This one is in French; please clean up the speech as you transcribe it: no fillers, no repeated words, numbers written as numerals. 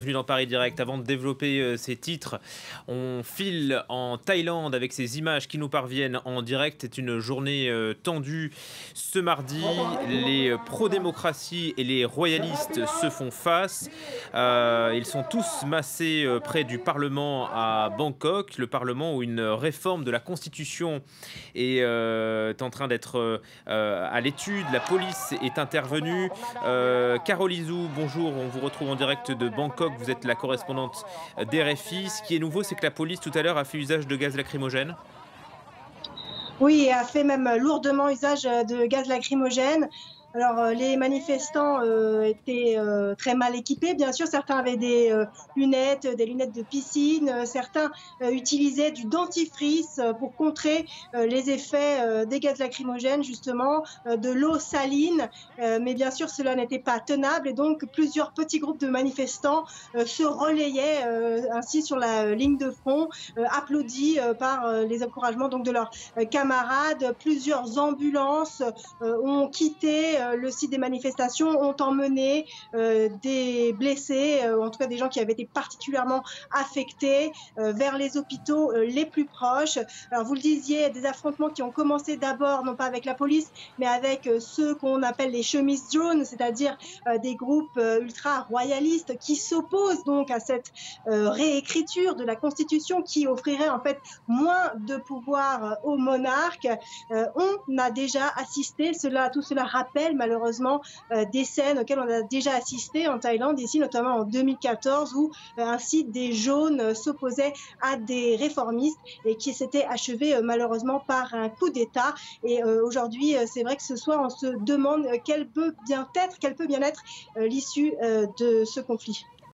Bienvenue dans Paris Direct. Avant de développer ces titres, on file en Thaïlande avec ces images qui nous parviennent en direct. C'est une journée tendue ce mardi. Les pro-démocratie et les royalistes se font face. Ils sont tous massés près du Parlement à Bangkok. Le Parlement où une réforme de la Constitution est en train d'être à l'étude. La police est intervenue. Carole Izou, bonjour. On vous retrouve en direct de Bangkok. Vous êtes la correspondante d'RFI. Ce qui est nouveau, c'est que la police, tout à l'heure, a fait usage de gaz lacrymogène. Oui, et a fait même lourdement usage de gaz lacrymogène. Alors, les manifestants étaient très mal équipés. Bien sûr, certains avaient des lunettes de piscine. Certains utilisaient du dentifrice pour contrer les effets des gaz lacrymogènes, justement, de l'eau saline. Mais bien sûr, cela n'était pas tenable. Et donc, plusieurs petits groupes de manifestants se relayaient ainsi sur la ligne de front, applaudis par les encouragements donc, de leurs camarades. Plusieurs ambulances ont quitté le site des manifestations, ont emmené des blessés, en tout cas des gens qui avaient été particulièrement affectés, vers les hôpitaux les plus proches. Alors vous le disiez, des affrontements qui ont commencé d'abord, non pas avec la police, mais avec ceux qu'on appelle les chemises jaunes, c'est-à-dire des groupes ultra-royalistes qui s'opposent donc à cette réécriture de la Constitution qui offrirait en fait moins de pouvoir aux monarques. On a déjà assisté, tout cela rappelle malheureusement des scènes auxquelles on a déjà assisté en Thaïlande, ici notamment en 2014, où ainsi des jaunes s'opposaient à des réformistes et qui s'était achevé malheureusement par un coup d'État. Et aujourd'hui, c'est vrai que ce soir, on se demande quelle peut bien être l'issue de ce conflit.